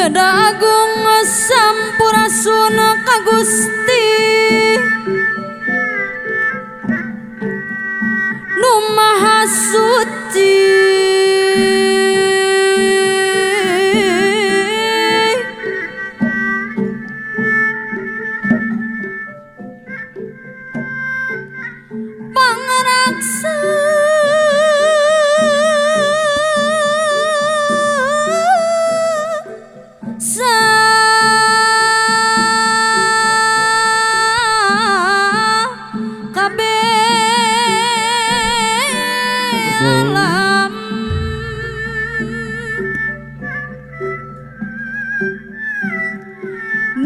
Dada agung sampurasuna ka Gusti Nu Maha Suci Pangraksa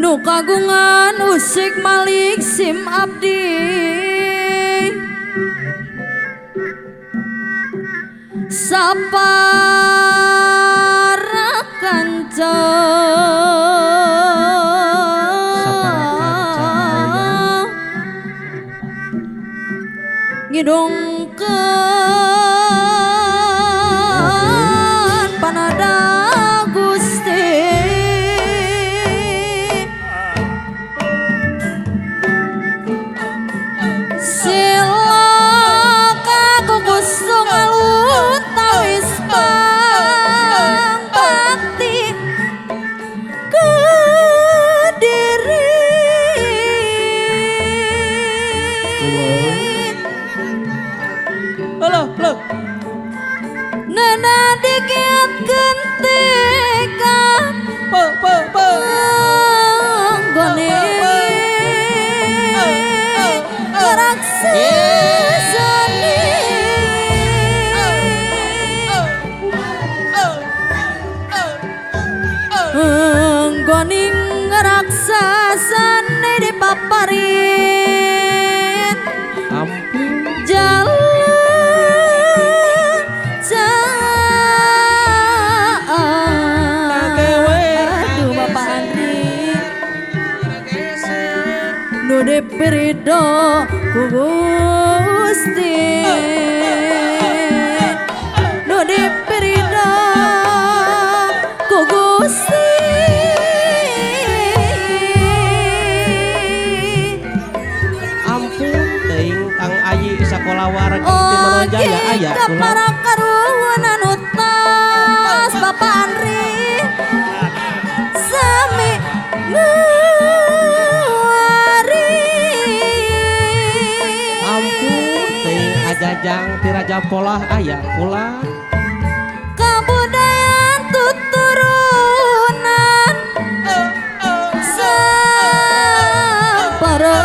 Nu kagungan usik malik sim abdi sapara kanca ngidongkeun panada Gusti Goning raksasane dipaparin ampun jalan aduh Bapak Andri nu diperido ku Gusti nu diperido ku Gusti sekolah warga di Manojaya aya kula para karuhuna nu tos Bapak Andri sami nuari ampun teuing ajajang ti Raja Polah aya kula kabudayaan tuturunan sapara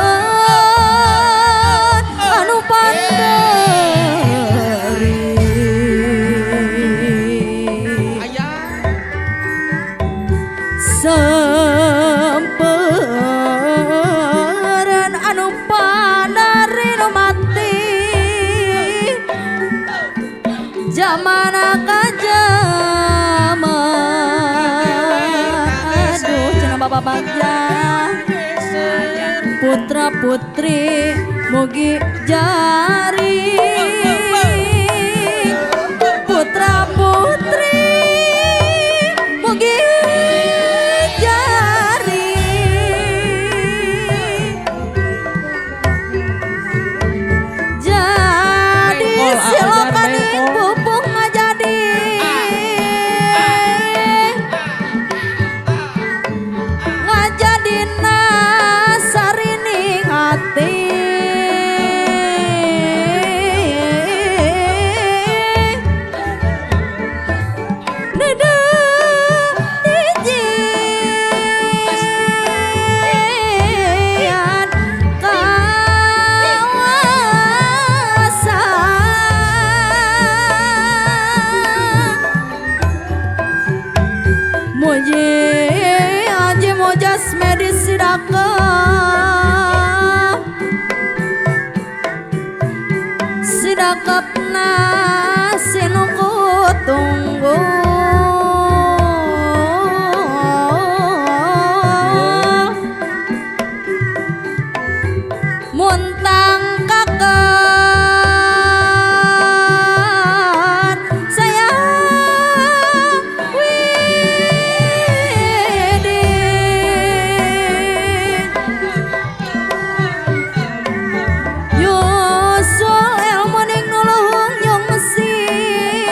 samperan anu pandar kajaman aduh cenah bapak bagja putra putri mugi jari putra putri mugi jari jadi silokaning pupung jadi ngajadina sarining hati dede dijian kawasan muji aji mujas medis sidakapna sinuku tunggu muntang kaken sayang widi yusul ilmu ning nuluhung yung mesin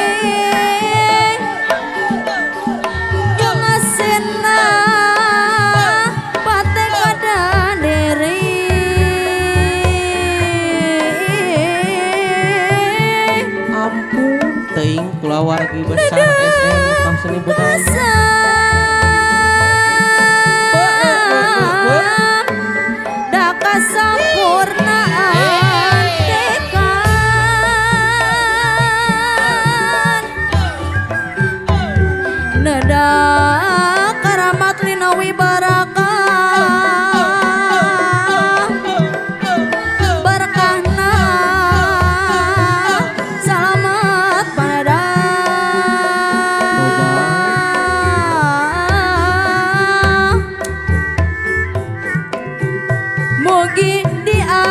yung mesinna pate kada diri ampun teuing kulawargi besar SM Lekam Seni Budaya daka sampurnaan tekan neda karamat linawi barakah berkahna selamat panada mugi dia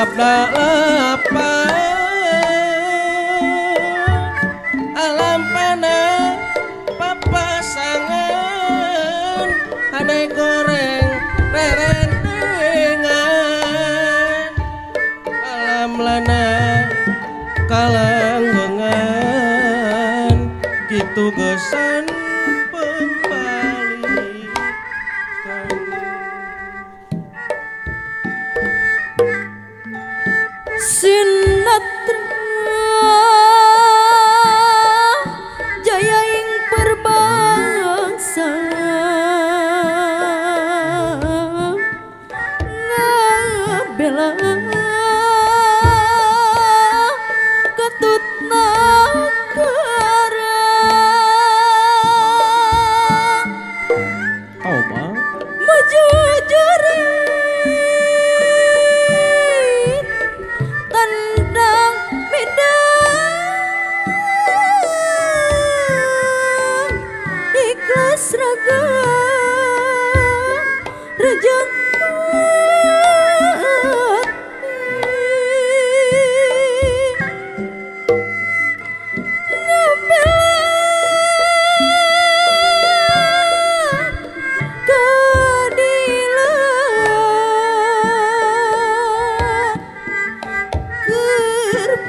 sabda lepas alam panah papasangan ade goreng rerendengan alam lana kalanggengan kitu gesan pembalik Sinatra jaya ing perbangsa ngabela ketut negara oh bang maju jurit tandang medan ikhlas raga rejeki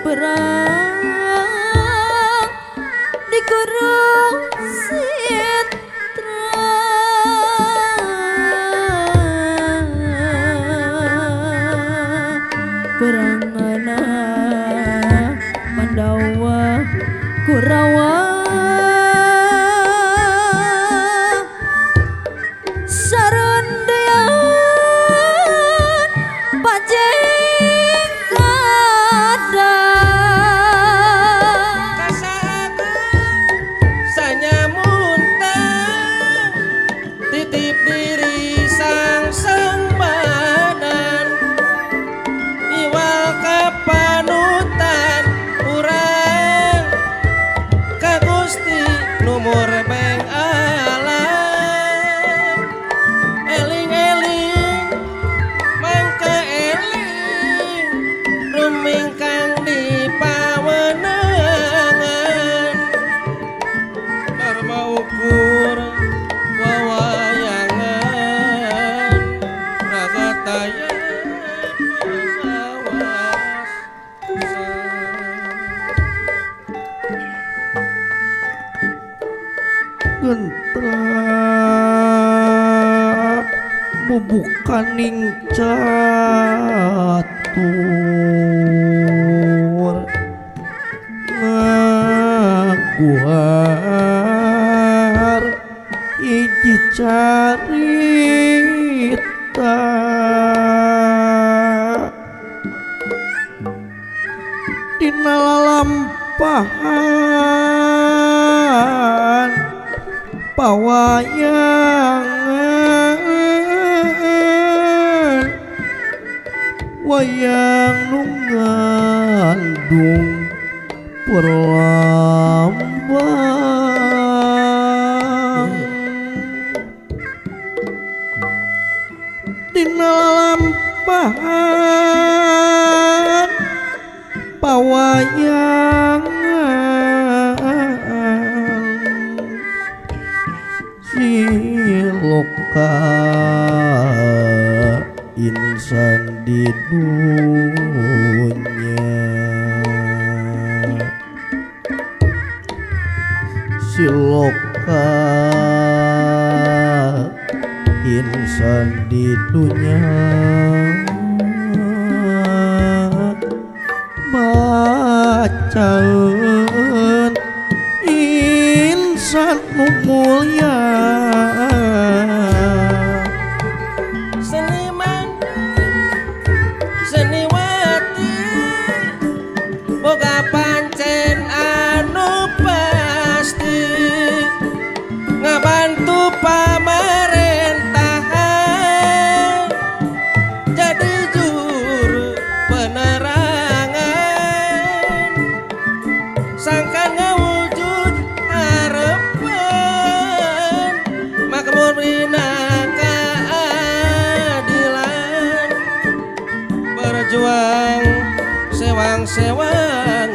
perang di kurung Sitra perangana Pandawa Kurawa sarandean pajeng kada titip diri sang badan iwal kapanutan urang ka Gusti numur beng alam eling-eling mangka eling rumingkang di pawenangan dharma ukur wawayangan ragataya pengawas gentra bubukaning catur ngaguar iji carita dina lalampahan pawayangan wayang nu ngandung perlambang dina lalampahan pawayangan siloka insan di dunia siloka insan di dunia bacaun insan nu mulia seniman seniwati boga pancen anu pasti ngabantu pamerintahan jadi juru penerangan sangka ngawujud harapan pangsewangan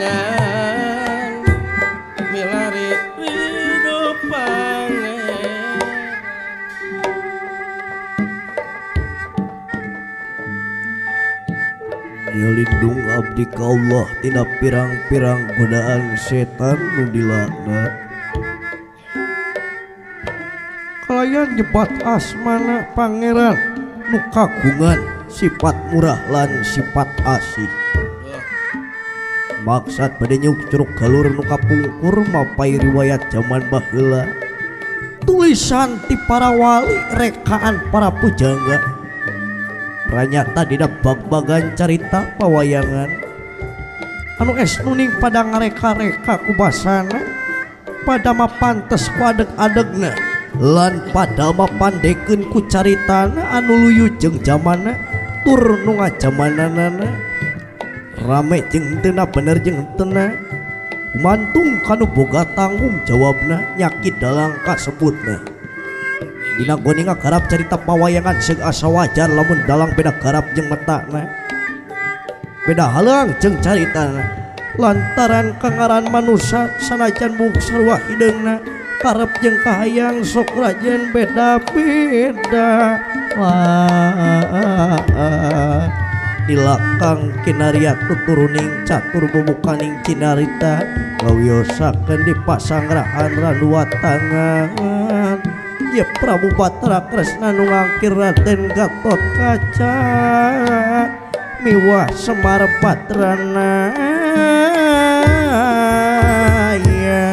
milari ridho pangeran. Ya lindung abdi ka Allah tina pirang-pirang godaan setan nu dilaknat. Kalayan nyebat asmana pangeran nu kagungan sifat murah lan sifat asih. Maksad pada nyuk curug galur nu kapungkur mapai riwayat zaman baheula. Tulisan ti para wali rekaan para pujangga. Pranyata dina bag-bagan carita pawayangan anu es nuning pada ngareka-reka ku basana pada mapantes ku adeg-adegna lan pada mapandekeun ku caritana anu luyu jeung zamana tur nu ngajamananana rame jeung teu bener jeung teu mantung kanu boga tanggung jawabna nyakit dalang kasebutna. Dina goninga garap cerita pawayangan seug asa wajar lamun dalang beda garap jeung metakna beda halang jeung caritana lantaran kangaran manusia sanajan bung sarua hideungna karep jeung kahayang sok rajen beda-beda. Dilakang kinariat tuturuning catur bubukaning cinarita ngawiosakeun dipasanggrahan ranua tangan. Ya Prabu Batra Kresna nu ngangkir Raden Gatotkaca miwah Semar Badrana ya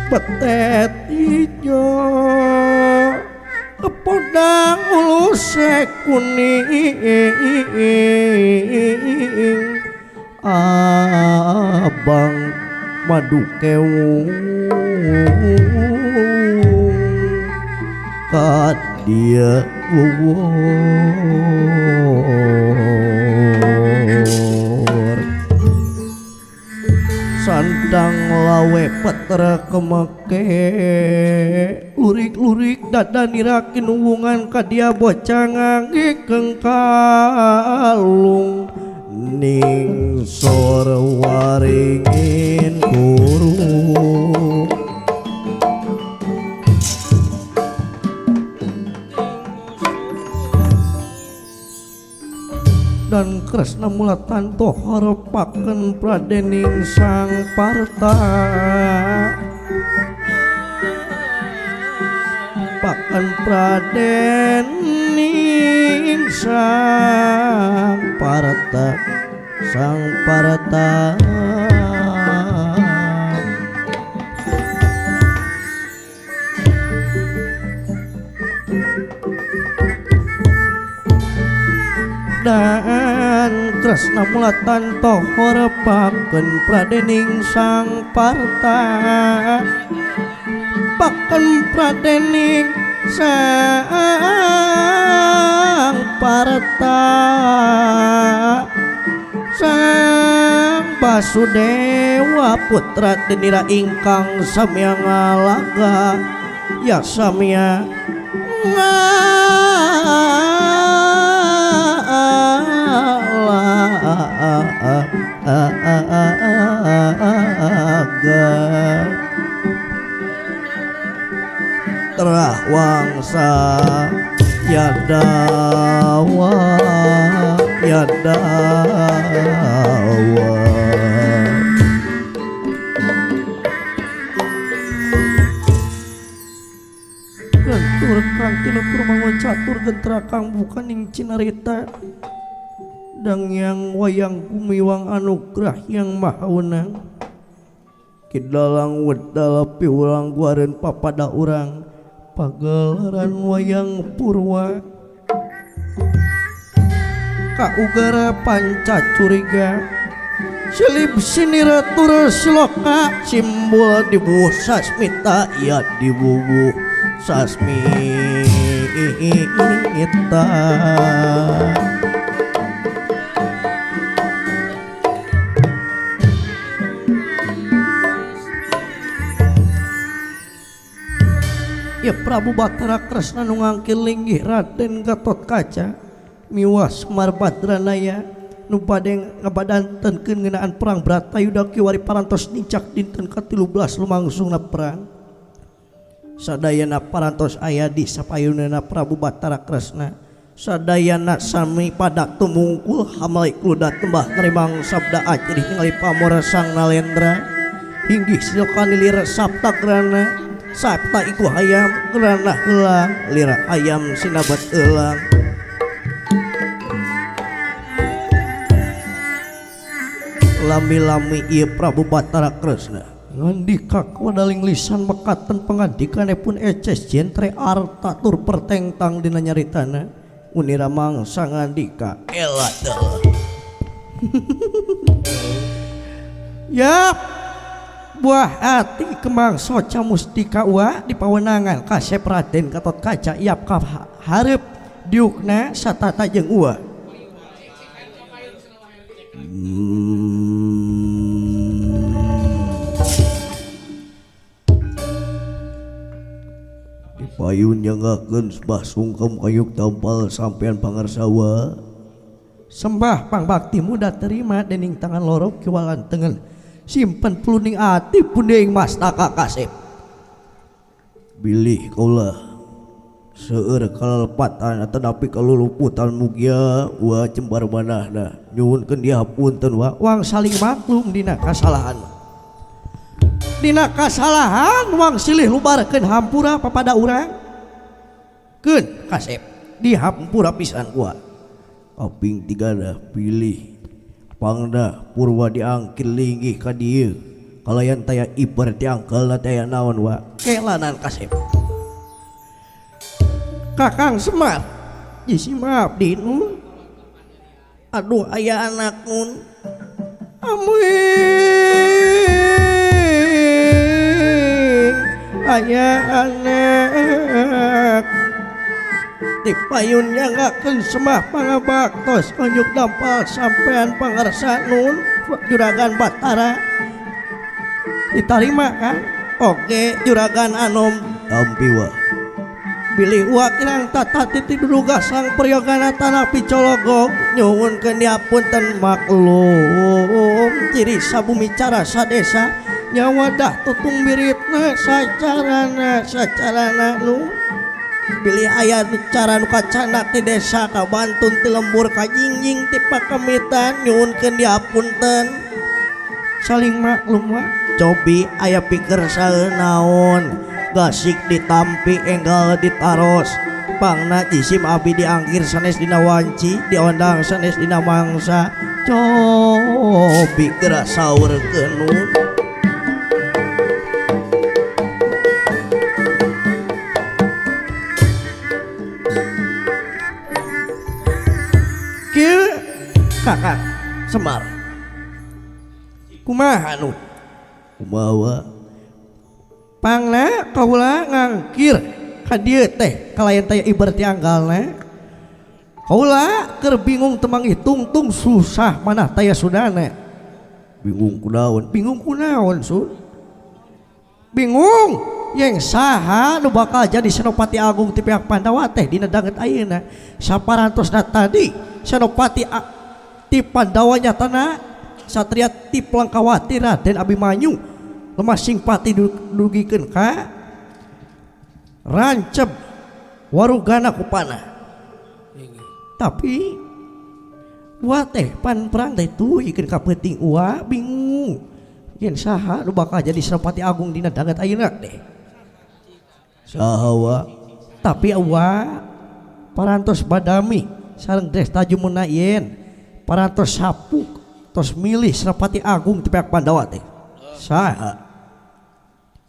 betet ijo kepodang ulus kuning abang madu kewu kat dia wuwur sandang lawe petra kemake lurik-lurik dada nirakin hubungan ka dia bocah ngangikeng kalung ning sor waringin kurung dan Kresna mulatan toh harepaken pradening sang parta paken pradening sang parta dan Kresna mulatan tohor paken pradening sang parta paken pradening sang parta sang Basudewa putra tenira ingkang samya ngalaga ya samya terah wangsa yadawa gentur kang tinutur mangun catur gentra kang bukaning cinarita dang yang wayang kumiwang anugrah yang mahaunang kidalang wedal piulang guareun papada urang pagelaran wayang purwa kaugara panca curiga silip siniratur sloka simbol dibuh sasmita ya dibubuh sasmita ya Prabu Batra Kresna nu ngangkil linggih Raden Gatotkaca miwah Semar Badranaya nu bade ngabadantenkeun ngeunaan perang Bratayuda kiwari parantos nincak dinten ka-13 lumangsungna perang. Sadayana parantos aya di sapayunana Prabu Batara Kresna. Sadayana sami pada tumungkul hamali kluda tembah nerimang sabda acerih ningali pamora Sang Nalendra. Hinggih silokani lira sabta grana sabta iku hayam grana heula lira hayam sinabat eulang. Lami-lami ieu Prabu Batara Kresna ngandika kuadaling lisan mekaten pangandikanepun eces jentre arta tur pertengtang dina nyaritana unira mangsa ngandika ela teuh. Ya buah hati kemang soca mustika wa di pawenangan kasep Raden Gatot Kaca iap ka hareup diukna satata jeung ua. Payun nyangakeun sembah sungkem kayuk tampal sampean pangarsawa. Sembah pangbakti muda terima dening tangan lorok kiwalan tengen simpen puluning ati pundeing mastaka kasep. Bilih kaulah seueur kalepatan tetapi kaluluputan mugia wa cembar manahna nyuhunkeun dihapunten wa wang saling maklum dina kasalahan. Dina kasalahan wang silih lubarkeun hampura papada urang keun kasep dihampura pisan gua kaping 3 pilih pangda purwa diangkil linggih ka dieu kalayan taya ibar diangkelna taya naon wa kelanan kasep. Kakang Semar jisi maaf dinu aduh aya anak nun aya anak di payun nyangakeun sembah pangabaktos konjuk dampal sampean pangarsa nun Juragan Batara ditarima kan oke Juragan Anom tampi wa bilih wa kirang tata titi duduga sang priyogana tanah Picologog nyuhunkeun diapunten maklum ciri sabumi cara sadesa nyawadah tutung biritna sacarana nu bilih aya cara nu kacanak ti desa ka Bantun ti lembur ka Jingjing ti Pakemitan nyuhunkeun diapunten saling maklum wa cobi aya pikir saeunaon gasik ditampi enggal ditaros pangna jisim abi diangkir sanes dina wanci diondang sanes dina mangsa cobi geura saurkeun nu Kakak Semar kumaha nu kumaha pangna kaula ngangkir ka dieu teh kalayan teh ibarat anggalna kaula keur bingung temang tungtung susah manah taya sudana bingung kunaon sun bingung yang saha nu bakal jadi Senopati Agung ti pihak Pandawa teh dina danget ayeuna saparantosna tadi Senopati ti Pandawa nyatana satria ti Plangkawati Raden Abimanyu lemah simpati dugikeun ka ranceb warugana ku panah tapi wa teh pan perang teh tuhikeun ka peuting wa bingung yen saha nu bakal jadi Senopati Agung dina danget ayeuna teh saha wa tapi wa parantos badami sareng Dresta Jumuna yen parantos sapuk tos milih Senopati Agung ti pihak Pandawa teh saha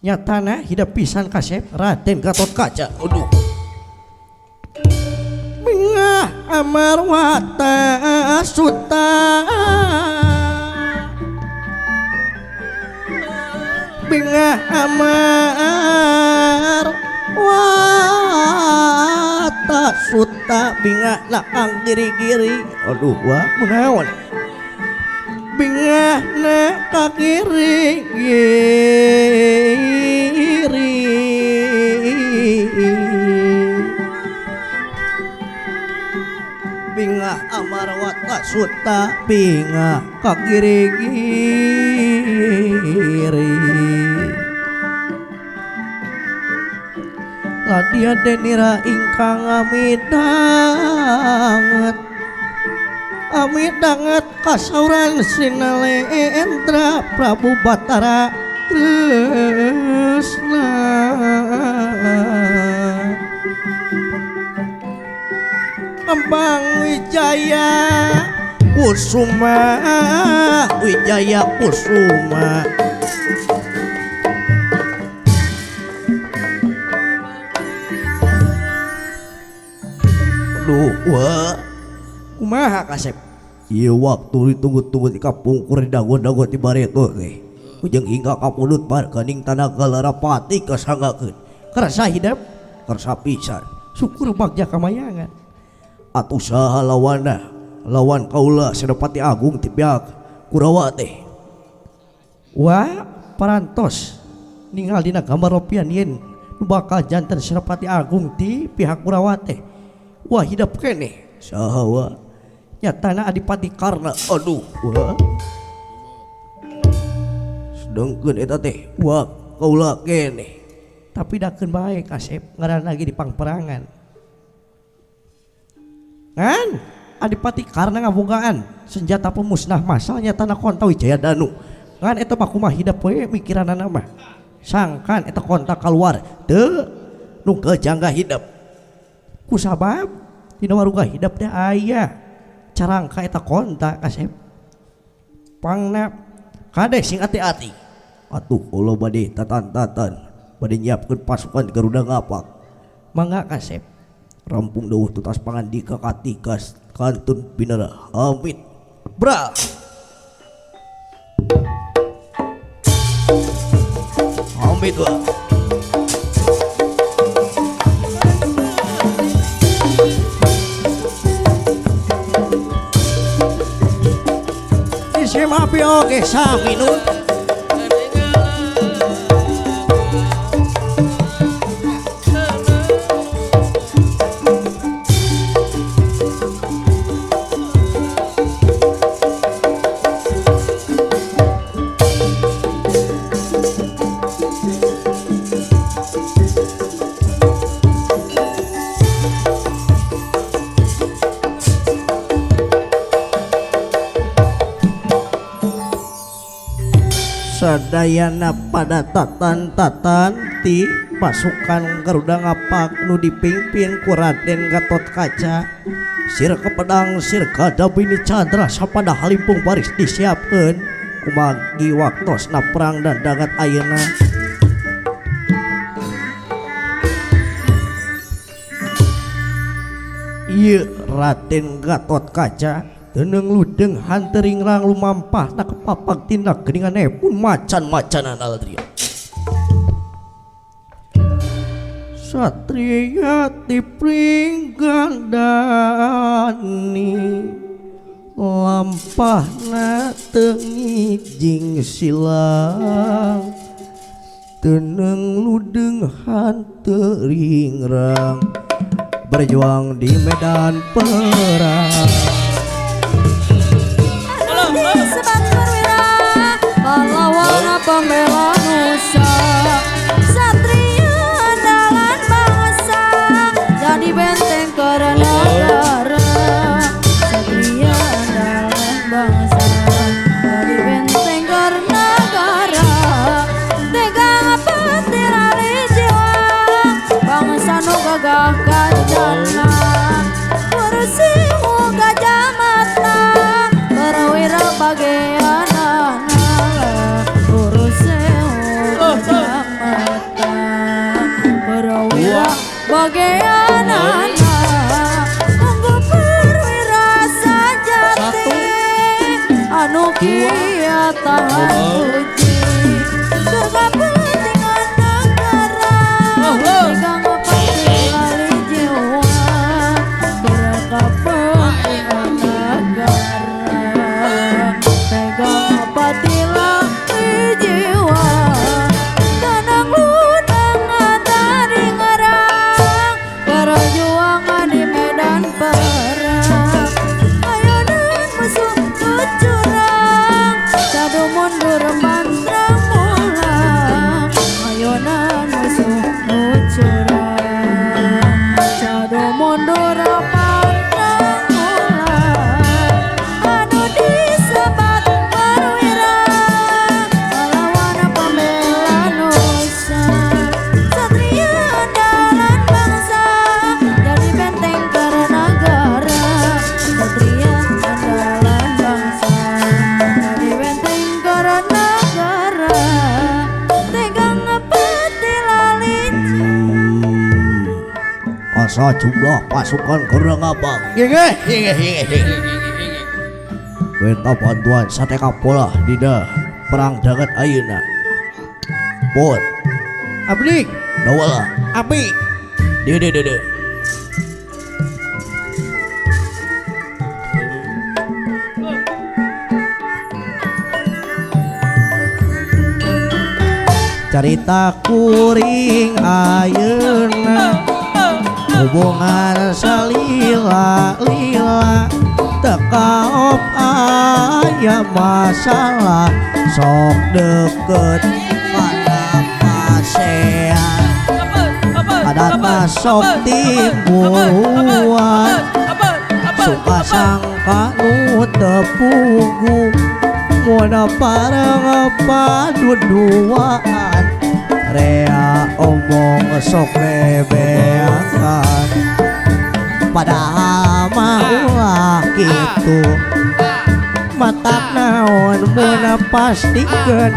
nyatana hidup pisan kasep Raden Gatot Kaca. Aduh Bingah Amarwata Suta Bingah Amarwata Suta Bingah nakang giri-giri. Aduh wah menawan bingah na kakiri giri bingah Amarwata maksud tapi ngakak giri-giri Ladia denira ingkang amit danget kasauran Sinalendra Prabu Batara Tresna Kembang Wijaya Kusuma Duh, kumaha Kasep? Iya waktu ditunggu-tunggu di kampung kuri dago-dago di bareto teh. Ujang hingga kapulut bar kening tanaga larapati kasanggakeun. Kerasa hidup, kerasa pisan. Syukur bagja kamayangan. Atuh saha lawanna? Lawan kaula Senopati Agung ti pihak Kurawa teh. Wah, parantos ningali dina gambar ropian yen nu bakal janten Senopati Agung ti pihak Kurawa teh. Wah hidup kene sahawa nyatana Adipati Karna aduh wah sedengkeun eta teh wah kaula kene tapi dakeun bae Kasep ngaran lagi di pangperangan kan Adipati Karna ngabogaan senjata pemusnah massal nyatana konta Wijaya Danu kan eta mah kumaha hidup we mikiranna mah sangkan eta konta keluar teu nu kejangga hidup kusabab dina waruga hidup teh aya carangka eta kontak Kasep pangna kade sing hati-hati atuh kula bade tatan-tatan bade nyiapkeun pasukan Garuda Ngapak mangga Kasep rampung dawuh tutas pangandika katikas kantun binara amit bra amit wa Mapi oke saminun sadayana pada tatan-tatan ti pasukan Garuda Ngapak nu dipimpin ku Raden Gatotkaca sirka pedang sirka dabini cadra sapada halimpung baris disiapkeun kumagi waktosna perang dan dangat ayeuna ieu Raden Gatotkaca teneng ludeng hantering rang lumampah nak kepapag tindak geningan pun macan-macanan aldria satria tipring gandani lampahna tengijing silang teneng ludeng hantering rang berjuang di medan perang pahlawan pembela nusa satria andalan bangsa jadi benteng karena negara satria andalan bangsa jadi benteng karena negara tegang petir ali jiwa bangsa nu gagah kancana kursi gajah mata perwira bagian bagian anak tunggu perwira sajati anu kia tahan uji surga pentingan negara pegang pentinggali jiwa surga pentingan negara pegang pentinggali jiwa tenang ludang dari perjuangan di medan perang ayo dan sajumlah pasukan Kurang Abang. Minta bantuan sateka pola dina perang dagat ayeuna. Pot. Abdi. Dawala. Abi. Dede. Carita kuring ayeuna hubungan salila-lila tekaop aya masalah sok deket pada pasean adat masok timbuan suka sangka nu tepugu muana parang paduduaan rea omong sok bebeakan padahal mah gitu matak naon muana pastikeun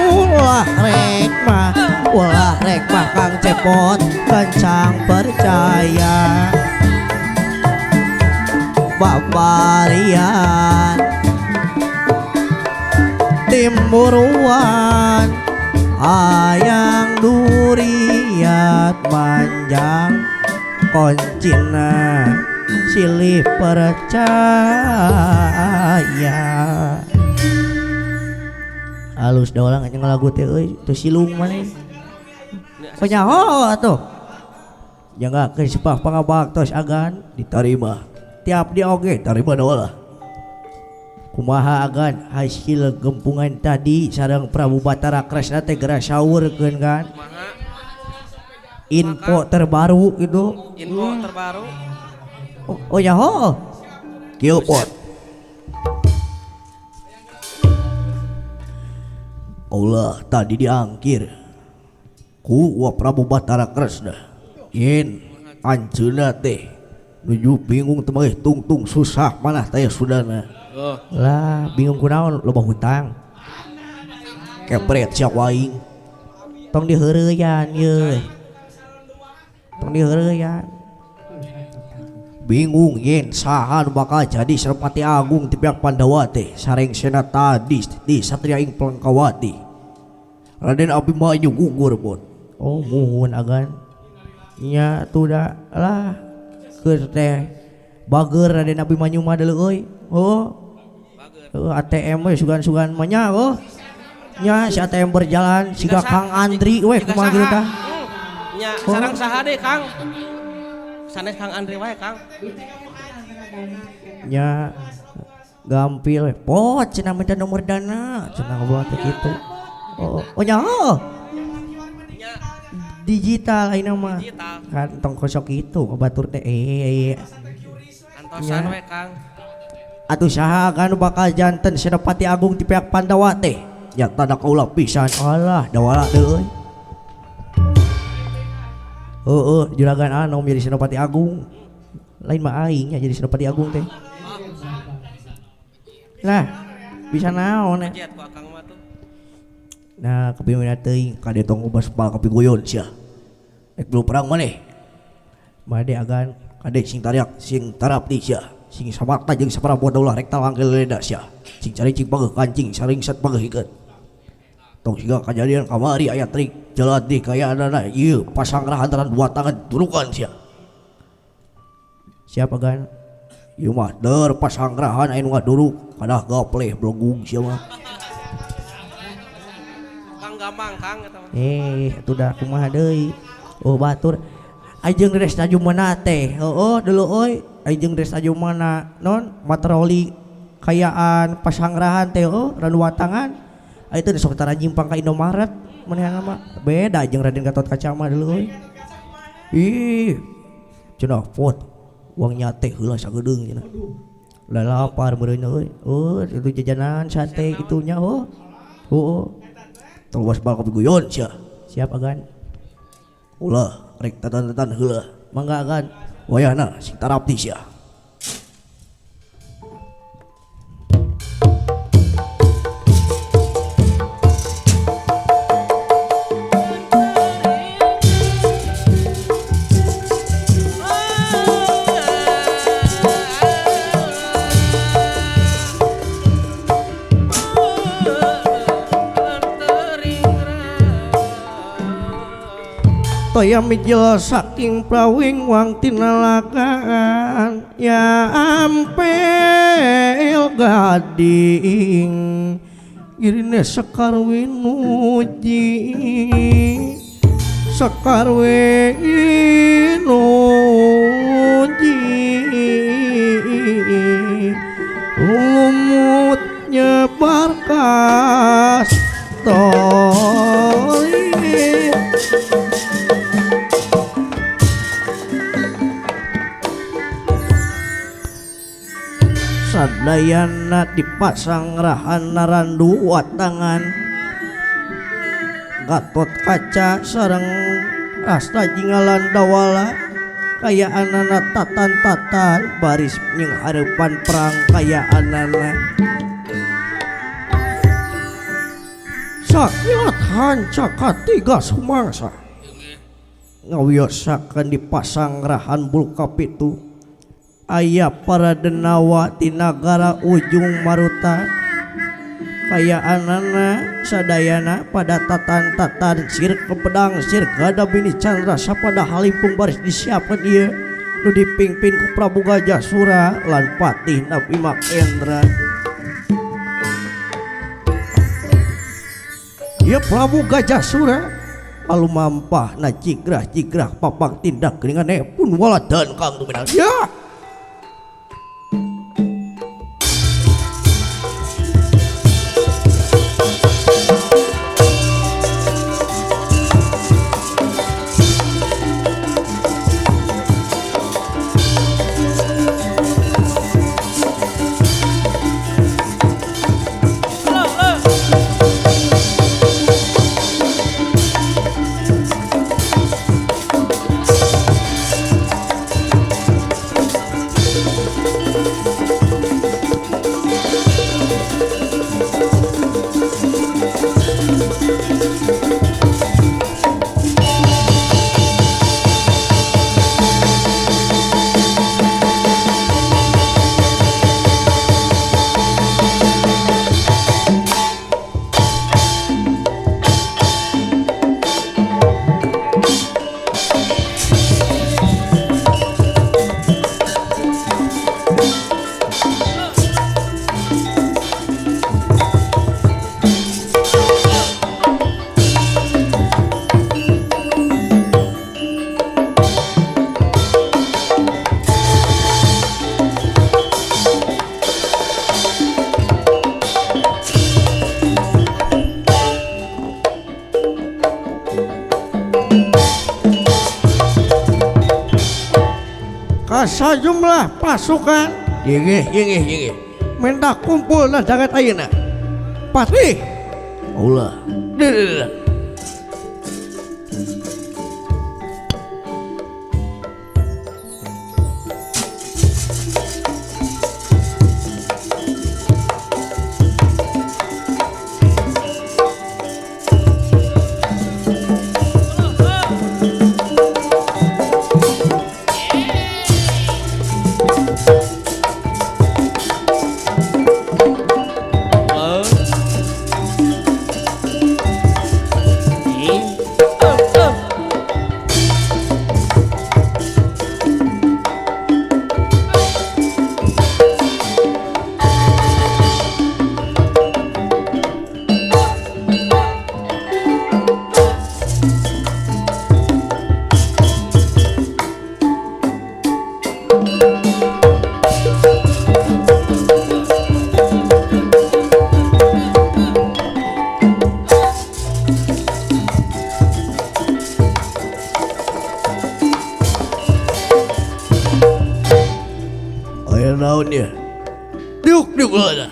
ulah rek mah Kang Cepot kencang percaya babarian timburuan hayang duriat manjang koncina silih percaya halus da ulang anjing lagu teh euy teu silung maneh penyaho atuh jangga ke sepah pangabaktos agan diterima tiap dia oge terima da ulah kumaha agan hasil gempungan tadi sareng Prabu Batara Kresna teh geura saurkeun kan info terbaru gitu oh ya ho kieu pot Allah tadi diangkir ku Prabu Batara Kresna yen anjeunna teh nuju bingung teu mah tungtung susah manah teh sudana lah bingung kunaon loba hutang kepret sia waing tong diheureuyan ye tong diheureuyan bingung yen saha nu bakal jadi Senopati Agung ti pihak Pandawa teh sareng senata di Satria ing Pelengkawati Raden Abimanyu gugur pun oh muhun agan nya tuh da lah keur teh bager Raden Abimanyu mah deuleu euy oh ATM we sugan-sugan mah nya oh nya si ATM berjalan siga Kang Andri we kumaha kitu tah nya sareng saha deui Kang sanes Kang Andri wae Kang nya gampil we pot cenah minta nomor dana cenah ngobrol teh kitu oh nya digital ayeuna mah kan tong kosok itu batur teh antosan we Kang atuh saha kan bakal janten Senopati Agung ti pihak Pandawa teh nya tanda kaula pisan alah dawala deui juragan Anom jadi Senopati Agung lain mah aing nya jadi Senopati Agung teh lah bisa naon ya nah kepimpinan teuing kade tong ubas pal kapiguyon sia rek belum perang maneh made agan kade sing tariak sing tarapti sia sing samakta jeung saparaboh daulah rek talangkeun leda sia sing cari cing pageuh kancing saring set pageuhikeun tong siga kajadian kamari aya trik jelati kayaanana ieu pasangrahan antara dua tangan turukan sia siapa gan ieu mah deur pasangrahan aya nu ngaduruk kadah gapleh blogung sia mah Kang gampang Kang eta mah atuh da kumaha deui oh batur ajeng Resta Jumana teh dulu oi ajeng Resta Jumana non matroli kayaan pasangrahan teh randu watangan itu di sok tara nyimpang ka Indomaret manehna mah beda jeung Raden Gatot Kaca mah deuleu euy ih cenah pot uang nyate heula sagedeung cenah lah lapar meureun euy itu jajanan sate itunya tong bos bal kopi guyon sia siap agan ulah rek tatan-tatan heula mangga agan wayahna sing tarapti sia toya mijil saking prawing wang tinalagaan ya ampel gading irine sekar winuji lumut nyebar kas tori sadayana dipasang rahan narandu watangan Gatot Kaca sareng Asta Jinggalan Dawala kaya anana tatan-tatan baris nyeng harapan perang kaya anana sakilat hanca katiga sumangsa ngawiosakan dipasang rahan bulkap itu aya para denawa di nagara ujung maruta kaya anana sadayana pada tatan-tatan sir ke pedang sir gada bini Chandra sapada halipung baris disiapkan dia nu dipingpin ku Prabu Gajah Sura lan Patih Nabi Makendra. Ya Prabu Gajah Sura lalu mampah na cigrah-cigrah papak tindak dengan pun waladan kang tuminal ya. Sajumlah pasukan Gigih minta kumpul na jagat ayeuna Patih ulah naonnya diuk lah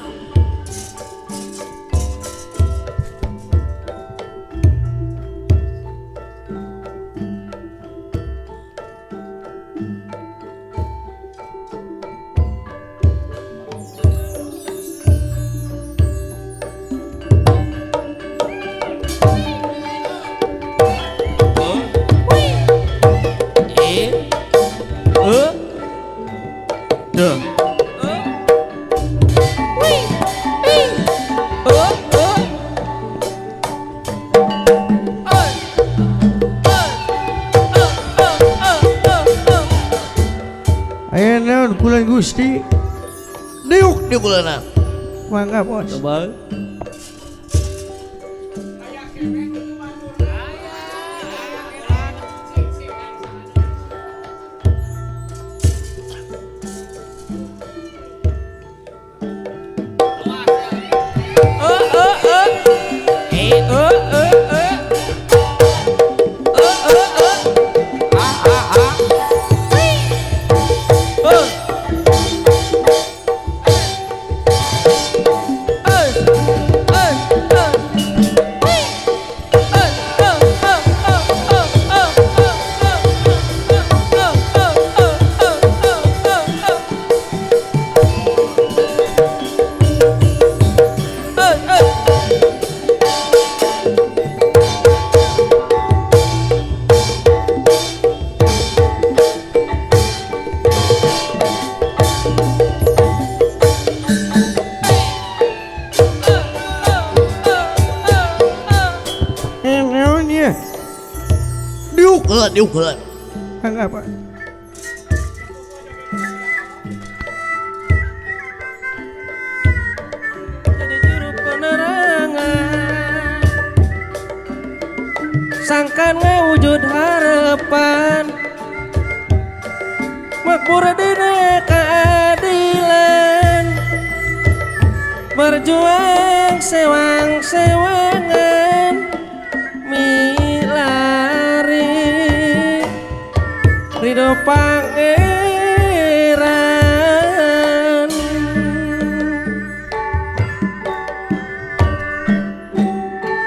Wih. Gusti. Diuk di bulan. Mangga bos. Coba. Diuk heula. Mangga Pak. Jadi juru penerangan, sangkan ngewujud harapan, makmur dina keadilan, berjuang sewang-sewangan, milari ridho pangeran.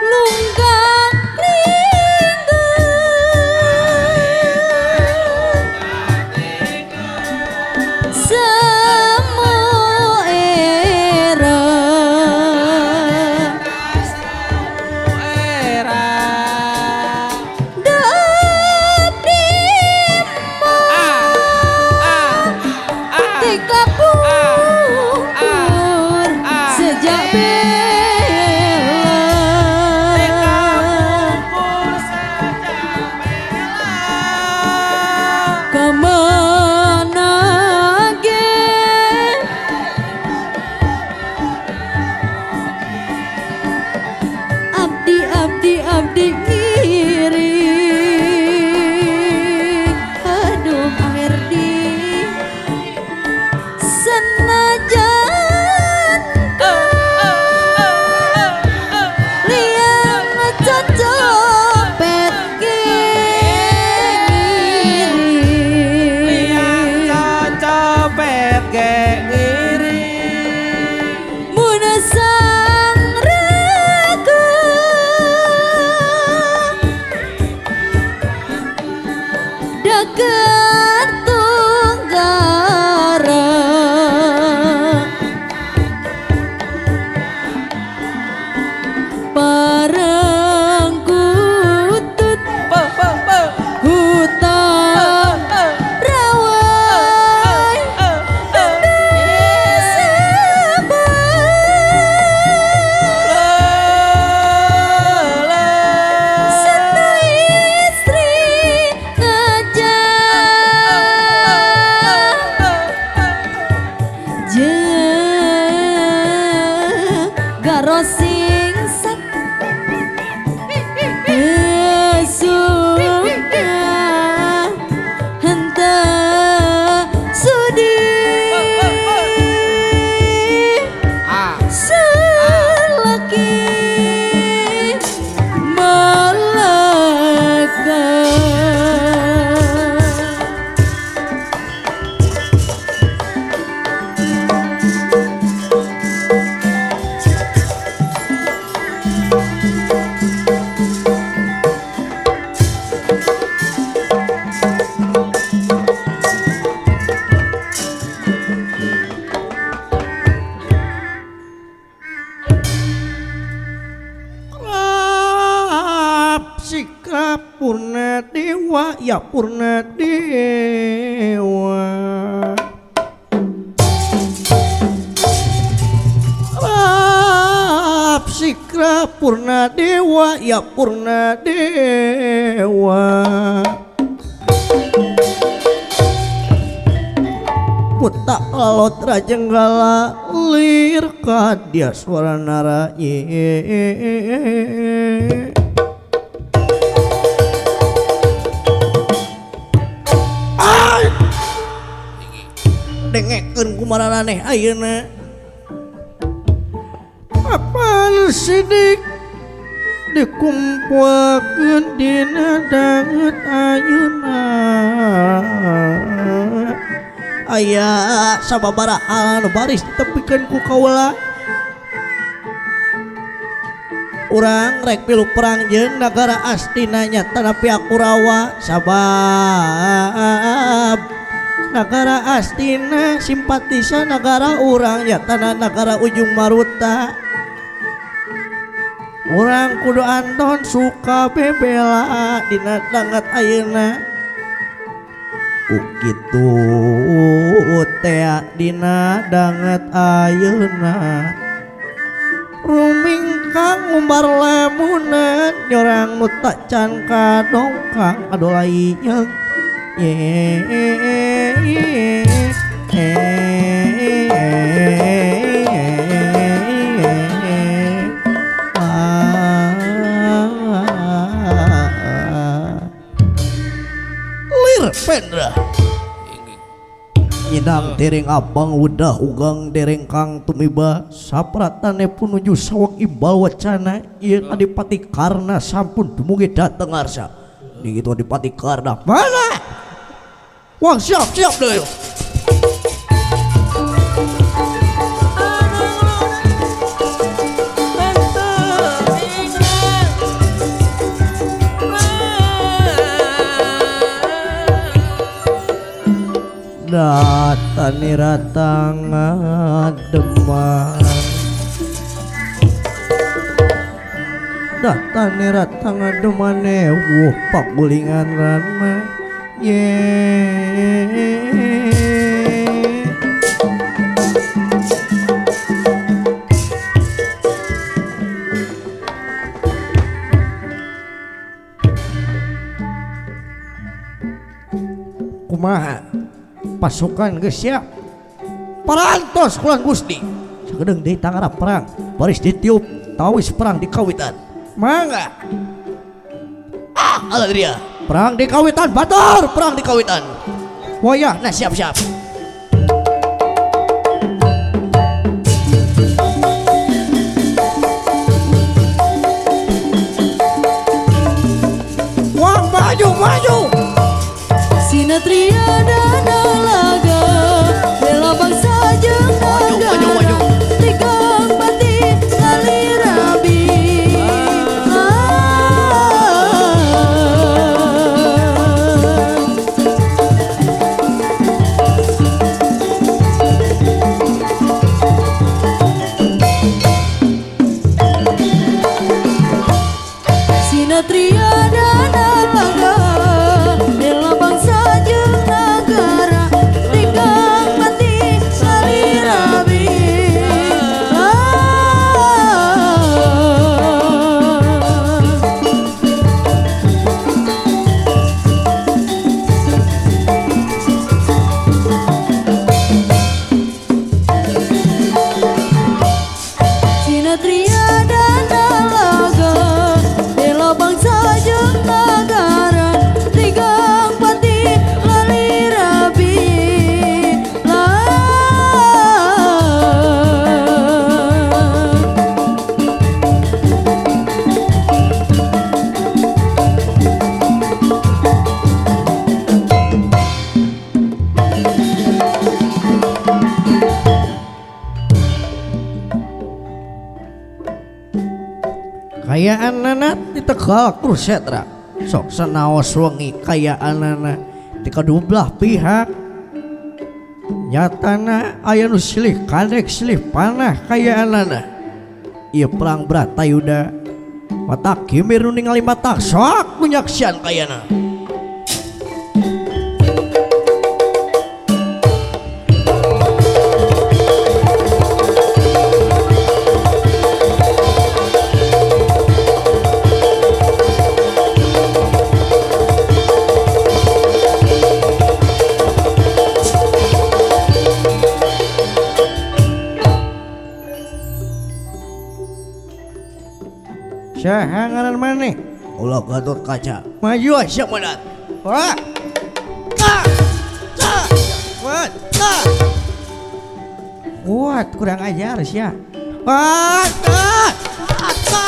Lunggak rindu semu era Dapdi Tika pur sejak kemana ge abdi ngiring aduh Herdi senajan liang cocopet ngiring copet ge ngiri Muna sang raga Dagat Tunggara Parang kutut hutan rawai Satu istri ngajak Jaga singsak suka henteu sudi selaki melekat Sikap purna dewa ya purna dewa. Sikap purna dewa ya purna dewa. puta lalot rajenggala lir ka dia suara nara ay dengekeun kumaraneh ayeuna apal sidik dikumpulkeun dina dangeut ayeuna aya sababaraha anu baris ditepikeun ku kaula urang rek pilu perang jeung nagara Astina nyata tapi aku rawa sabab nagara Astina simpatisa nagara urang nyata nagara ujung maruta urang kudu anton suka bebela dina dangat ayeuna kitu teh dina danget ayeuna ruming kang umbar lemunan nyorang nu tak can kadongkang adolai yang lir pendra nyidang dereng abang udah ugang dereng kang tumiba sapratane pun nuju sawak imbal wacana ieu Adipati Karna sampun dumugi dateng arsa dikitu Adipati Karna mana wang siap deui datani ratang deman datani ratang demane wuh pagulingan rana kumaha pasukan geus siap parantos kulan Gusti sagedeung deui tangarap perang baris ditiup tawis perang di kawitan mangga ala dia perang di kawitan batur perang di kawitan wayahna siap-siap wang maju Sinatria dan laga bela bangsa jeung negara tigang pati salirabi Sinatria dan laga bela bangsa kayaanana di Tegal Kursetra sok sanaos wengi kayaanana di kedua belah pihak nyatana aya nu silih kadek silih panah kayaanana ieu perang Bratayuda matak kimir nu ningali matak sok nu nyaksian kayana Saha ngaran maneh? Ulah Gatot Kaca. Maju asa modat. Wah. Ta. Ta. Wah. Ta. Kuat kurang ajar sia. Wah. Ta. Ta.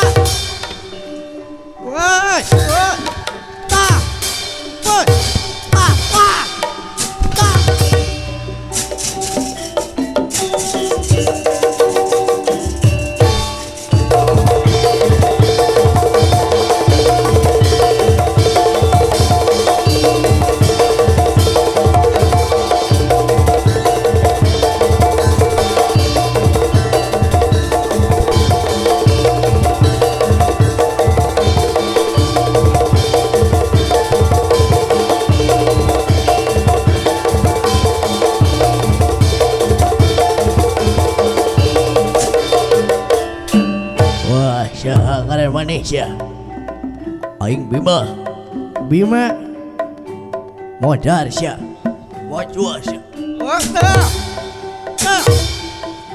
Wah. Wah. Ta. Wah. Ta. Wah. Ta. Wah, saha ngaran maneh sia? Aing Bima. Bima. Modar sia. Wajua sia. Wata. Ta.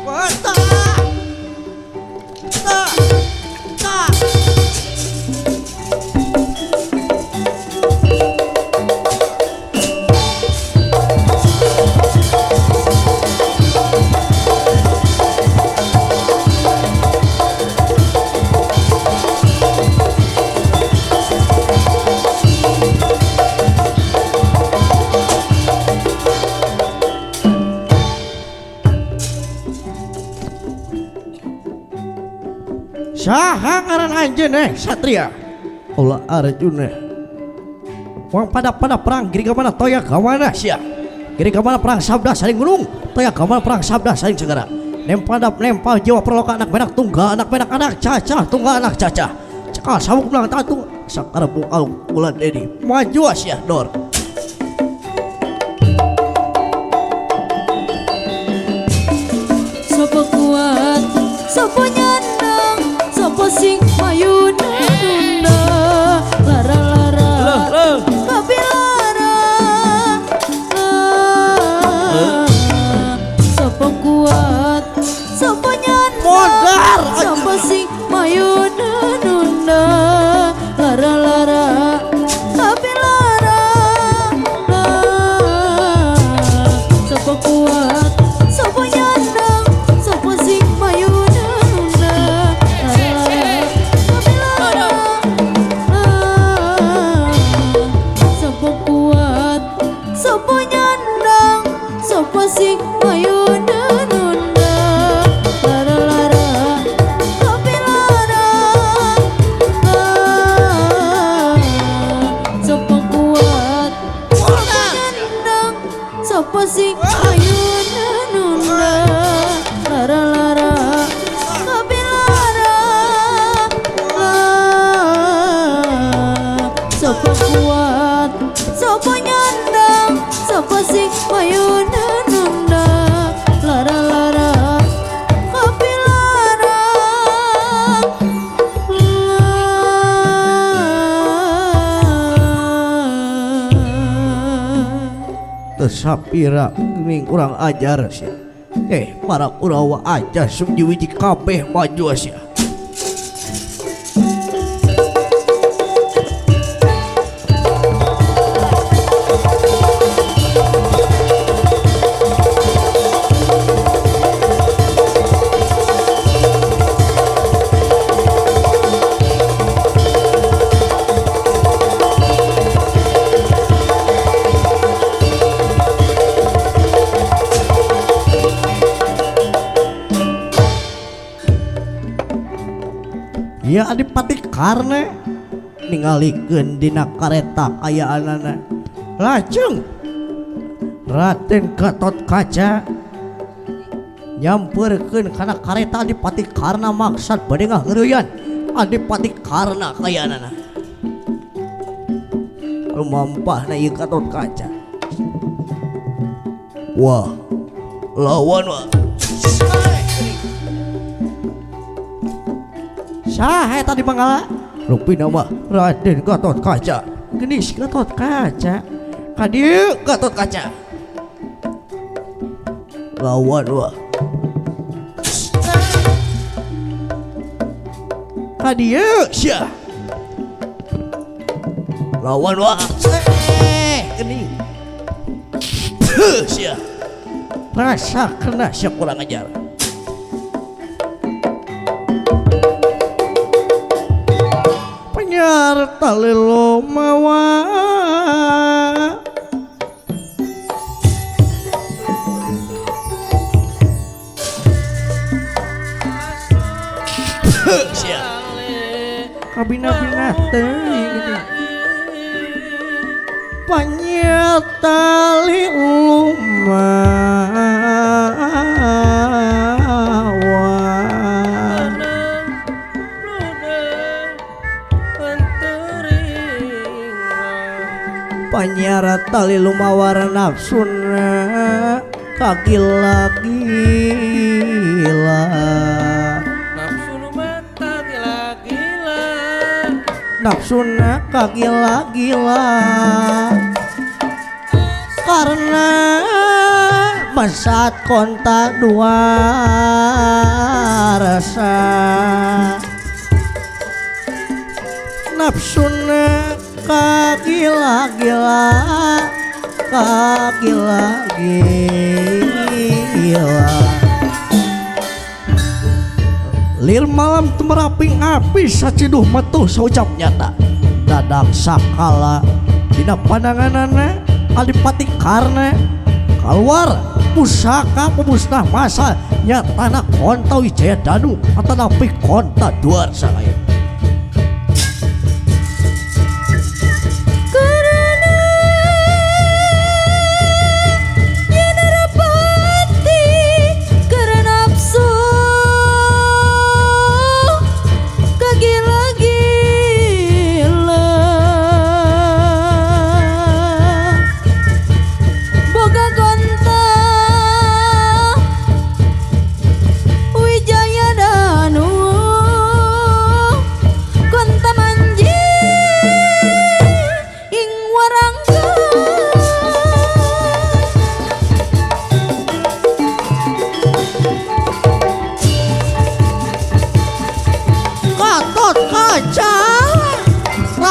Wata. Ta. Ta. Saha ngaran anjeun Satria? Ulah Arjuna. Wong pada perang giri ka mana toya ka mana sia? Giri ka mana perang sabda saling gunung, toya ka mana perang sabda saling segara. Nempal jiwa perloka anak benak tunggal anak cacah tunggal anak cacah. Cekal sabuk belang tatu sakara bual ulah dedi. Maju sia dor. Sopo kuat, sopo nyandang, sopo sing mayuna nunda, lara-lara, kapilara. Sopo kuat, sopo nyandang, sopo sing mayuna nunda, lara-lara, kapilara. Sopo kuat, sopo nyandang, sopo sing mayuna nunda, lara-lara, sopo kuat, sopo nyandang, sopo sing mayuna nunda, lara-lara, kapilara. Sopo kuat, sopo nyandang, sopo sing mayuna nunda, lara-lara, kapilara. Sopo kuat, sopo nyandang, sopo sing mayuna nunda, lara-lara, kapilara. Sapira ning kurang ajar sia. Para Kurawa aja sumji-wiji kabeh maju sia. Ya Adipati Karna ningalikeun dina kareta kayaanana. Lajeng Raden Gatot Kaca nyamperkeun kana kareta Adipati Karna maksud bade ngaheureuyan Adipati Karna kayaanana. Lumampahna ieu Gatot Kaca. Wah, lawan wah. Saha eta di Manggala? Rupina mah Raden Gatot Kaca. Genis Gatot Kaca. Kadieu Gatot Kaca. Lawan wah. Kadieu sia lawan wa geuning sia rasa kena sia kurang ajar penyiar tali lumawa sia kabina-bina teuing gitu penyiar tali lumawa penyiar tali lumawar nafsuna kagila-gila nafsuna kagila-gila karena mesat kontak dua rasa nafsuna kagila-gila kagila-gila lir malam temeraping api saciduh metuh saucap nyata dadak sakala dina pandanganana Adipati Karna keluar pusaka pemusnah masa nyatana konta Wijaya Danu atau napi konta duar saya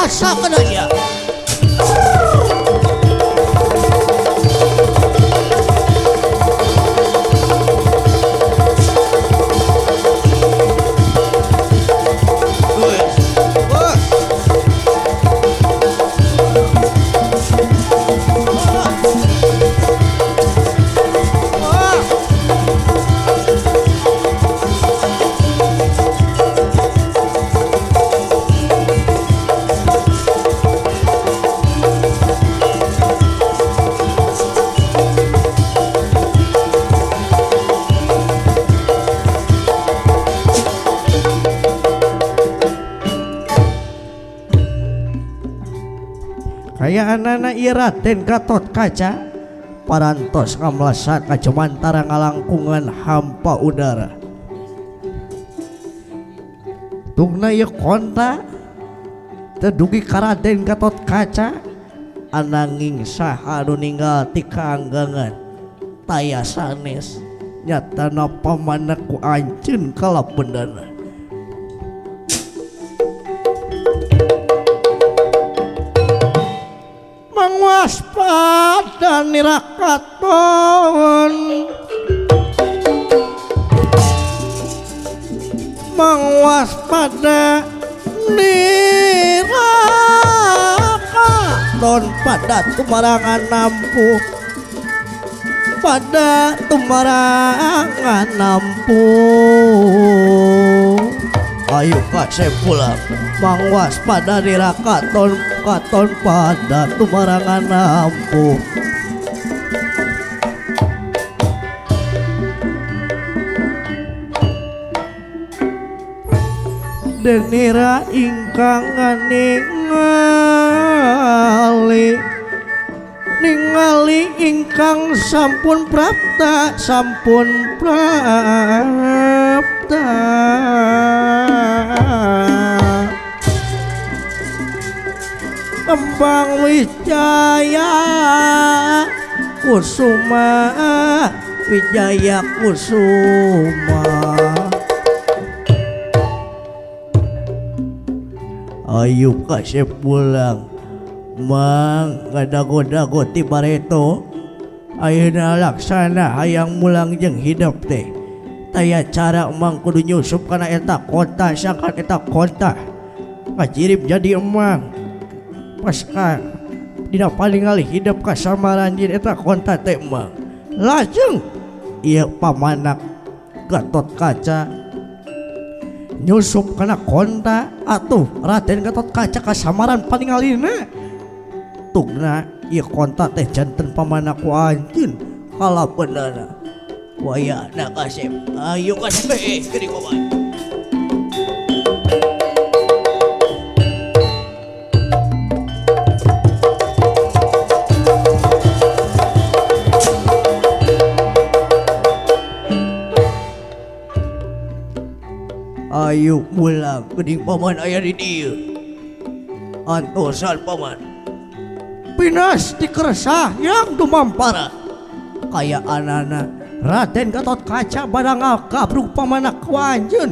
rasakan aja kayak anak-anak Raden Gatot Kaca parantos ngamlasan kacamantara ngalangkungan hampa udara tungna ieu konta tedugi ka Raden Gatot Kaca ananging saha anu ninggal ti kaanggangan taya sanes nyatana pamanah ku anceun kalapendana waspada nirakaton mangwaspada nirakaton pada tumarangan nampuh pada tumarangan nampuh ayo kasih pulang mangwas pada dirakaton katon pada tumarangan ampuh denira ingkang ningali ingkang sampun prapta Kembang Wijaya Kusuma Wijaya Kusuma Ayo kasep pulang Mang ngadago-dago ti bareto ayeuna laksana hayang mulang jeung hidup teh taya cara emang kudu nyusup kana eta kota sakan eta kota ngajirip jadi emang pas ka dina palingali hidup kasamaran di eta kota teh emang lajeng ieu pamanak Gatot Kaca nyusup kana kota atuh Raden Gatot Kaca kasamaran palingalina tugna ieu kontak teh janten pamanak ku anjeun kalabeunana wayahna kasep ayo kasep geuning paman ayo pulang geuning paman aya di dieu antosan paman pinas dikeresah yang dumampara kaya anana Raden Gatot Kaca badang ngakabruk pamanak ku anjeun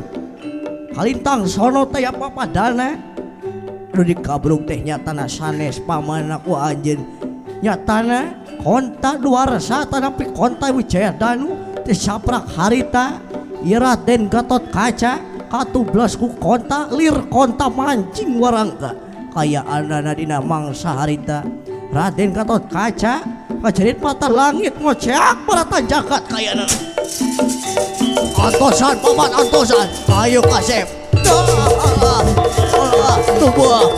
kalintang sono teh papadana nu dikabruk teh nyatana sanes pamanak ku anjeun nyatana konta duarsa tanapi konta Wijaya Danu teh saprak harita ieu Raden Gatot Kaca katublas ku konta lir konta mancing warangka kaya anana dina mangsa harita Raden Gatot Kaca ngajarin mata langit ngoceak parata jagat kayana antosan paman antosan ayo kasep tubuh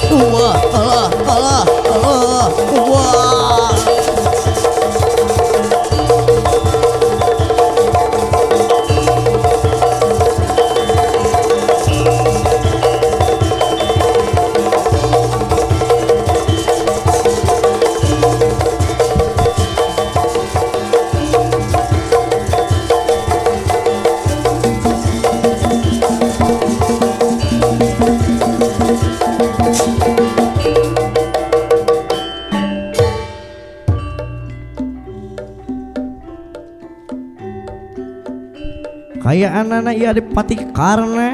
kaya anana ieu Adipati Karna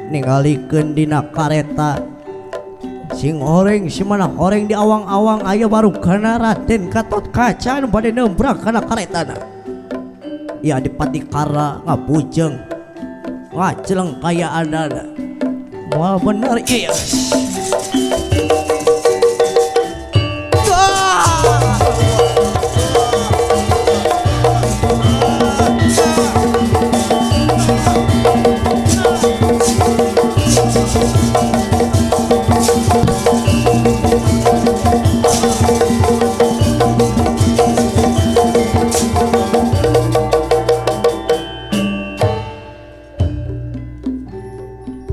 ningalikeun dina kareta sing horeng si mana horeng di awang-awang aya barugana Raden Gatot Kaca nu bade nembrak kana karetana ieu Adipati Karna ngapujeng ngaceleng kaya anana moal bener ieu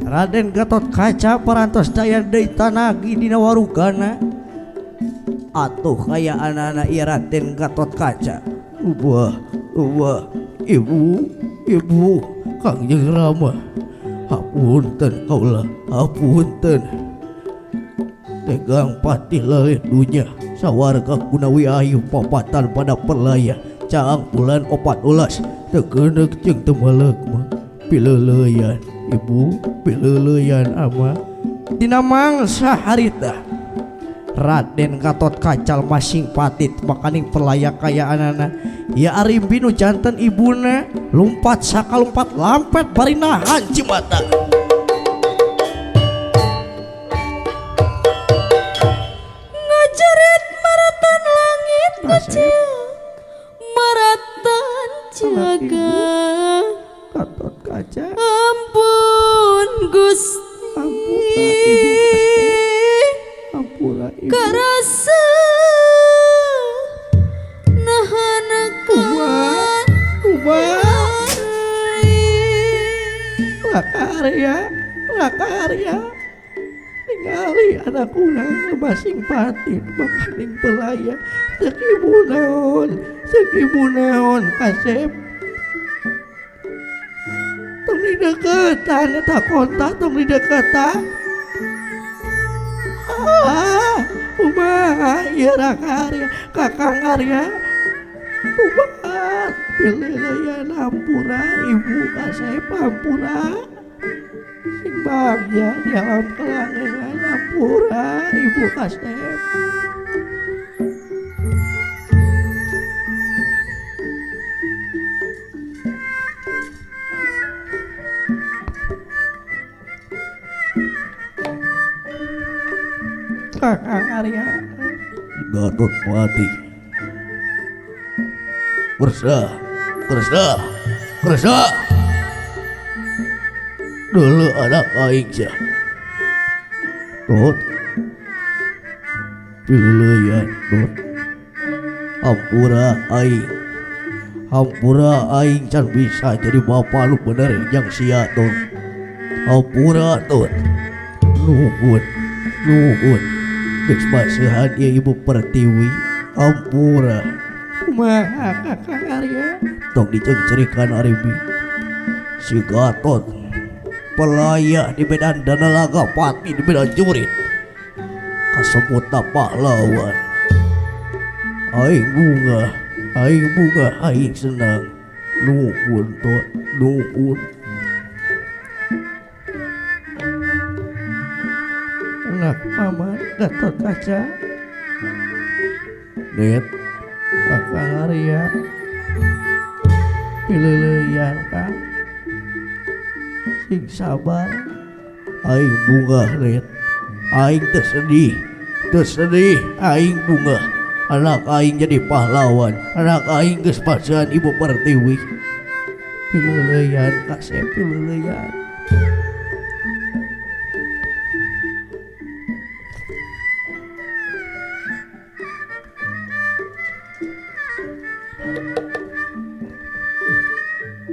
Raden Gatot Kaca parantos daya deui tanagi dina warugana atuh kaya anak-anak ieu Raden Gatot Kaca ubah ibu Kangjeng Rama hapunten kaula hapunten tegang patih lalih dunya sawarga kunawi ayu papatan pada perlaya caang bulan 14 tegeuneuh jeung teu meuleuh mah pileuleyan ibu pileuleyan ama dina mangsa harita Raden Gatot Kaca masing patit makaning perlaya kaya anana ya arimbi nu janten ibuna lumpat sakalumpat lampet bari nahan cimata ngajarit maratan langit kecil maratan jagat Gatot Kaca ampun Gusti ampura ibu karasa nahanakan lakarya ningali anak urang masing patin makaning pelaya sekibu naon kasep tong di deketan eta kontak tong di deketan ieu rakarya Kakang Arya umat pileuleyan ampura ibu kasep ampura sing bahagia di alam kelanggengan ampura Ibu Kasep. Kakang Arya Gatot mati. Kersa, dulu anak aing sia. Tot, pileuyan tot. Hampura aing can bisa jadi bapak lu bener yang sia tot. Hampura tot. Nuhun. Geus basehan ieu Ibu Pertiwi. Hampura. kumaha Kakang Arya? Tong dicengcerikan Aribi si Gatot pelaya di medan Danalaga Pati di medan jurit kasebutna pahlawan. Aing bunga aing senang. Nuhun tot nuhun. Anak Paman Gatot Kaca Net Kakang Arya pileuyan Kang sing sabar. aing bunga net aing tersedih aing bunga. Anak aing jadi pahlawan. Anak aing geus pasehan Ibu Pertiwi. Pileuyan Kasep pileuyan.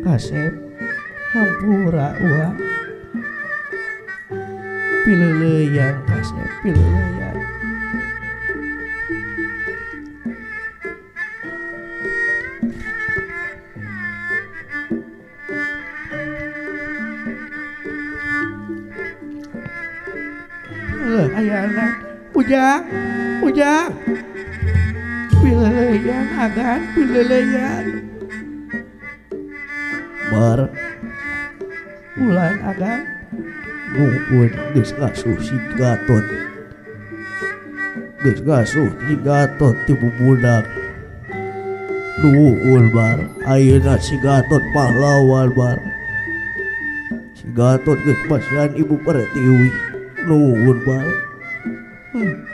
Kasep hampura uang pileuyan Kasep pileuyan. Ayana ujang pileuyan agan pileuyan. Mar Ulan agan nuhun geus ngasuh si Gatot. Geus ngasuh si Gatot ti bubudak. Nuhun bar. Ayeuna si Gatot pahlawan bar. Si Gatot geus pasehan Ibu Pertiwi. Nuhun bar.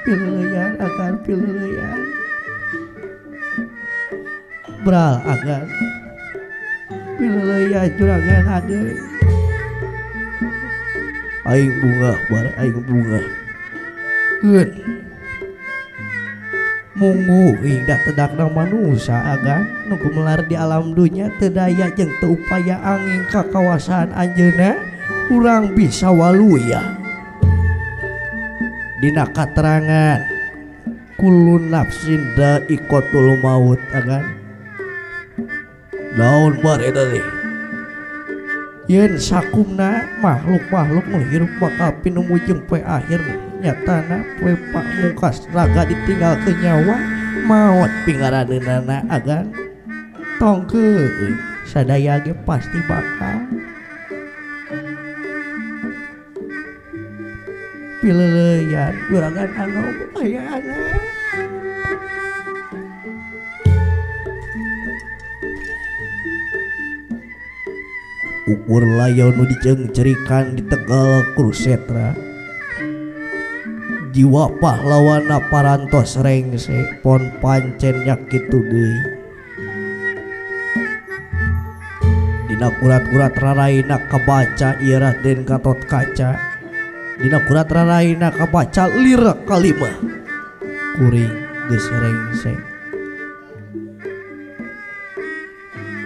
pileuyan agan pileuyan. Bral agan pileuyan juragan ageun. Aing bunga bar aing bunga. Geun munggu hingga tedakna manusia agan nu gumelar di alam dunya teu daya jeung teu upaya angin ka kawasan anjeunna urang bisa waluya dina katerangan kulun nafsin da'iqatul maut agan. Naon bar eta teh? Yen sakumna makhluk-makhluk menghirup bakal pinumu jeung poe akhir nyatana poe pamungkas raga ditinggal ke nyawa maot pingaraneunana agan. Tongkeun sadaya ge pasti bakal pileuyan juragan anu ayaana. Ukur layon nu dicengcerikan di Tegal Kurusetra. Jiwa pahlawana parantos rengse pon pancen nya kitu deui. Dina kurat-kurat raraina kabaca ieu Raden Gatot Kaca. Dina kurat raraina kabaca lira kalimah kuring geus rengse.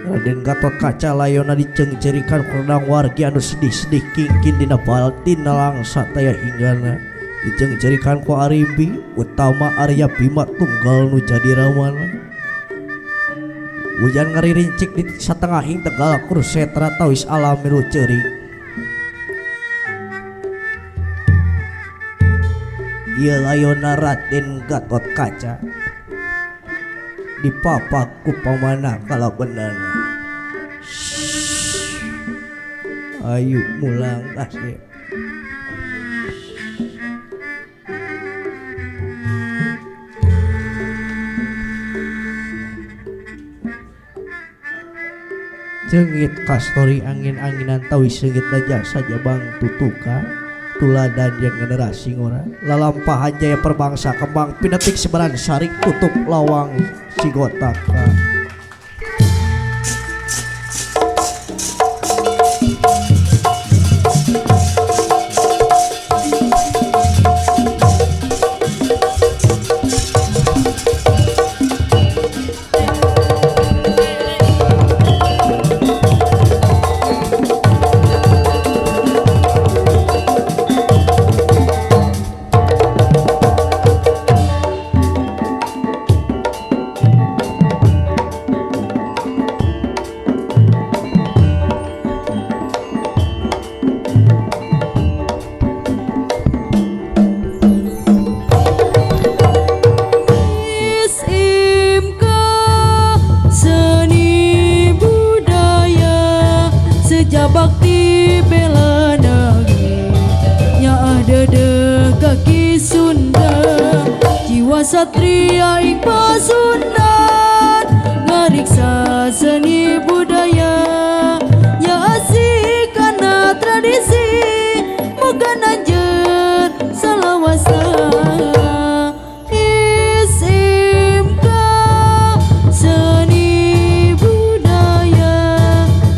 Raden Gatot Kaca layona dicengcerikan kurang wargi anu sedih-sedih kingkin dina baltin langsa taya hinggana. Dicengcerikan ku Arimbi utama Arya Bima tunggal nu jadi ramana. Hujan ngaririncik di satengahing Tegal Kurusetra tawis alami nu ceurik. Ieu layona Raden Gatot Kaca dipapak ku pamana kalabenana. ayu mulang kasih. Cengit kastori angin-anginan tawi sengit daja saja bang tutuka tuladan yang generasi ngora lalampahan jaya perbangsa kembang pinetik sebaran sarik tutup lawang sigotaka. Bakti bela negeri nya ada kaki Sunda jiwa satria ing Pasundan ngariksa seni budaya nya asik kana tradisi bukan anjeun salawasa SMK seni budaya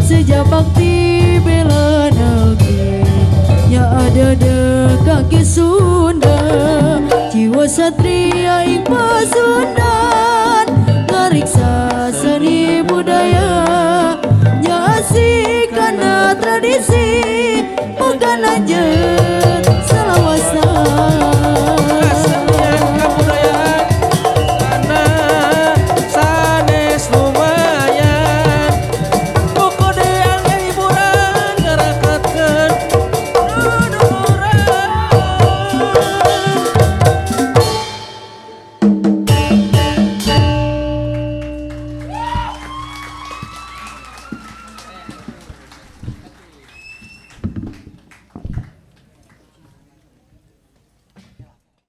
sejak bakti bela negeri nya ada kaki Sunda jiwa satria ing Pasundan ngariksa seni budaya nya asik kana tradisi bukan aja